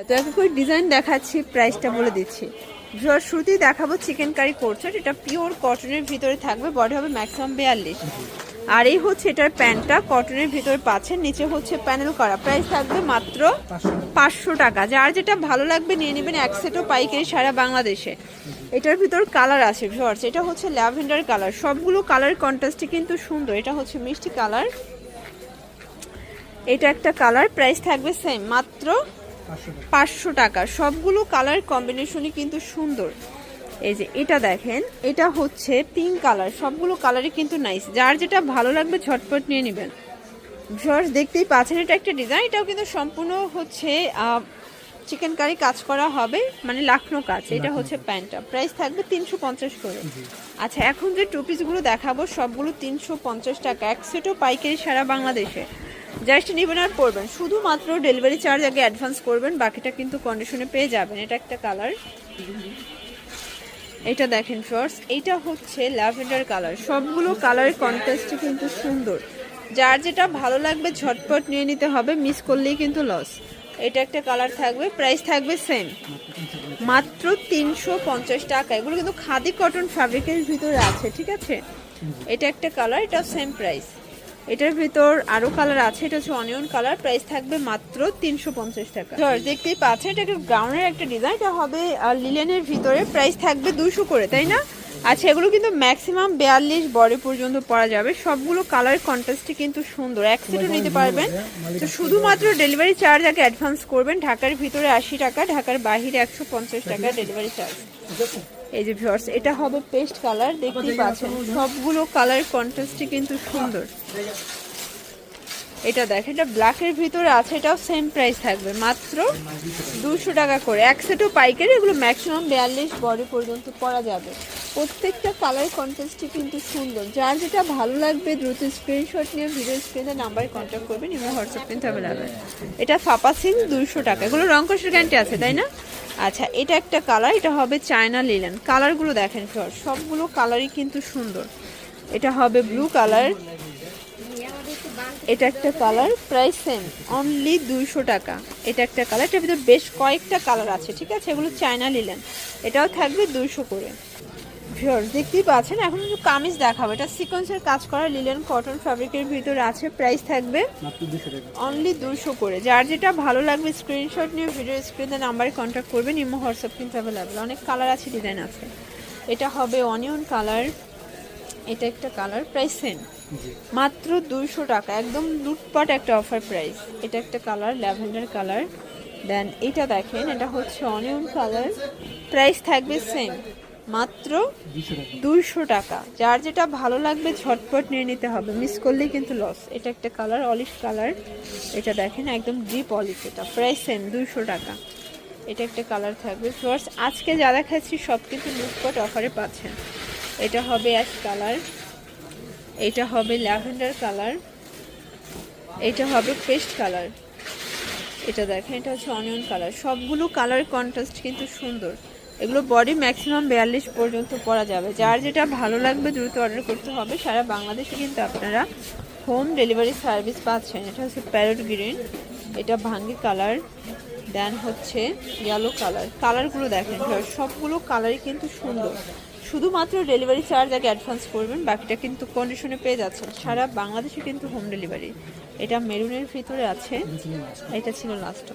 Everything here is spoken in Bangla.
তো একটা করে ডিজাইন দেখাচ্ছি, প্রাইসটা বলে দিচ্ছি। শুরুতেই দেখাবো চিকেন কারি কোর্সেট, এটা পিওর কটনের ভিতরে থাকবে, বডি হবে ম্যাক্সিমাম 42। আর এই হচ্ছে এটার প্যান্টটা কটনের ভিতরে পাচ্ছেন, নিচে হচ্ছে প্যানেল করা। প্রাইস থাকবে মাত্র 500 টাকা। যার যেটা ভালো লাগবে নিয়ে নেবেন, এক সেটও পাইকারি সারা বাংলাদেশে। এটার ভিতর কালার আছে ভিউয়ার্স, এটা হচ্ছে ল্যাভেন্ডার কালার, সবগুলো কালার কন্ট্রাস্টে কিন্তু সুন্দর। এটা হচ্ছে মিষ্টি কালার, এটা একটা কালার। প্রাইস থাকবে সেম, মাত্র 500 টাকা। সবগুলো কালার কম্বিনেশনই কিন্তু সুন্দর। এই যে এটা দেখেন, এটা হচ্ছে পিঙ্ক কালার, সবগুলো কালারই কিন্তু নাইস। যার যেটা ভালো লাগবে ঝটপট নিয়ে নেবেন। ভিউয়ার্স দেখতেই পাচ্ছেন, এটা একটা ডিজাইন, এটাও কিন্তু সম্পূর্ণ হচ্ছে চিকেন কারি কাজ করা হবে, মানে লাখনো কাজ। এটা হচ্ছে প্যান্টটা, প্রাইস থাকবে 350 করে। আচ্ছা, এখন যে টু পিসগুলো দেখাবো সবগুলো 350 টাকা, এক সেটও পাইকারি সারা বাংলাদেশে। জাস্ট নেবেন আর পরবেন, শুধুমাত্র ডেলিভারি চার্জ আগে অ্যাডভান্স করবেন, বাকিটা কিন্তু কন্ডিশনে পেয়ে যাবেন। এটা একটা কালার, এটা দেখেন ফ্রেন্ডস, এটা হচ্ছে ল্যাভেন্ডার কালার। সবগুলো কালারের কন্ট্রাস্টই কিন্তু সুন্দর। যার যেটা ভালো লাগবে ঝটপট নিয়ে নিতে হবে, মিস করলেই কিন্তু লস। এটা একটা কালার থাকবে, প্রাইস থাকবে সেম, মাত্র 350 টাকা। এগুলো কিন্তু খাদি কটন ফ্যাব্রিকের ভিতরে আছে, ঠিক আছে। এটা একটা কালার, এটা সেম প্রাইস। এটার ভিতর আরো কালার আছে, এটা হচ্ছে অনিয়ন কালার, প্রাইস থাকবে মাত্র 350 টাকা। দেখতেই পাচ্ছেন, এটা একটা গ্রাউন্ডের একটা ডিজাইন, এটা হবে লিলেনের ভিতরে, প্রাইস থাকবে 200 করে, তাই না? আচ্ছা, এগুলো কিন্তু ম্যাক্সিমাম 42 বডি পর্যন্ত পরা যাবে। সবগুলো কালার কন্ট্রাস্টই কিন্তু সুন্দর, এক সেটও নিতে পারবেন। তো শুধুমাত্র ডেলিভারি চার্জ আগে অ্যাডভান্স করবেন। ঢাকার ভিতরে 80 টাকা, ঢাকার বাহিরে 150 টাকা ডেলিভারি চার্জ। এই যে ভিউয়ার্স, এটা হবে পেস্ট কালার, দেখতেই পাচ্ছেন সবগুলো কালার কন্ট্রাস্টই কিন্তু সুন্দর। এটা দেখেন, এটা ব্ল্যাকের ভিতরে আছে, এটাও সেম প্রাইস থাকবে, মাত্র 200 টাকা করে। এক সেটও পাইকারি, এগুলো ম্যাক্সিমাম 42 বডি পর্যন্ত পরা যাবে। প্রত্যেকটা কালার কন্ট্রাস্টই কিন্তু সুন্দর। যার যেটা ভালো লাগবে দ্রুত স্ক্রিনশট নিয়ে ভিডিও স্ক্রিনে নাম্বারে কন্ট্যাক্ট করবেন, এবং হোয়াটসঅ্যাপ কিন্তু অ্যাভেলেবেল। এটা ফাপা সিং 200 টাকা, এগুলো রং কষের গ্যারান্টি আছে, তাই না? আচ্ছা, এটা একটা কালার, এটা হবে চায়না লিলেন। কালারগুলো দেখেন ফ্রেন্ডস, সবগুলো কালারই কিন্তু সুন্দর। এটা হবে ব্লু কালার, এটা একটা কালার, প্রাইস সেম, অনলি 200 টাকা। এটা একটা কালার, এটার ভিতরে বেশ কয়েকটা কালার আছে, ঠিক আছে। এগুলো চায়না লিলেন, এটাও থাকবে 200 করে। ভিউয়ার্স দেখতেই পাচ্ছেন, এখন একটু কামিজ দেখাবো। এটা সিকোয়েন্সের কাজ করা লিলেন কটন ফ্যাব্রিকের ভিতরে আছে, প্রাইস থাকবে অনলি 200 করে। যার যেটা ভালো লাগবে স্ক্রিনশট নিয়ে ভিডিও স্ক্রিনে নাম্বারে কন্ট্যাক্ট করবেন, ইমো হোয়াটসঅ্যাপ কিন্তু অ্যাভেলেবেল। অনেক কালার আছে, ডিজাইন আছে। এটা হবে অনিয়ন কালার, এটা একটা কালার, প্রাইস সেম, মাত্র 200 টাকা। একদম লুটপাট একটা অফার প্রাইস। এটা একটা কালার, ল্যাভেন্ডার কালার। দেন এটা দেখেন, এটা হচ্ছে অনিয়ন কালার, প্রাইস থাকবে সেম, মাত্র 200 টাকা। যার যেটা ভালো লাগবে ঝটপট নিয়ে নিতে হবে, মিস করলেই কিন্তু লস। এটা একটা কালার, অলিভ কালার, এটা দেখেন একদম ডিপ অলিভ, এটা প্রাইস সেম 200 টাকা। এটা একটা কালার থাকবে। ফ্লোর্স আজকে যা দেখাচ্ছি সব কিন্তু লুটপাট অফারে পাচ্ছেন। এটা হবে অ্যাশ কালার, এটা হবে ল্যাভেন্ডার কালার, এটা হবে পেস্ট কালার, এটা দেখেন এটা হচ্ছে অনিয়ন কালার। সবগুলো কালার কন্ট্রাস্ট কিন্তু সুন্দর। এগুলো বডি ম্যাক্সিমাম 42 পর্যন্ত পরা যাবে। যার যেটা ভালো লাগবে দ্রুত অর্ডার করতে হবে। সারা বাংলাদেশে কিন্তু আপনারা হোম ডেলিভারি সার্ভিস পাচ্ছেন। এটা হচ্ছে প্যারট গ্রিন, এটা ভাঙ্গি কালার, দেন হচ্ছে ইয়েলো কালার। কালারগুলো দেখেন, সবগুলো কালারই কিন্তু সুন্দর। শুধুমাত্র ডেলিভারি চার্জ আগে অ্যাডভান্স করবেন, বাকিটা কিন্তু কন্ডিশনে পেয়ে যাচ্ছেন। সারা বাংলাদেশে কিন্তু হোম ডেলিভারি। এটা মেরুনের ভিতরে আছে, এটা ছিল লাস্ট।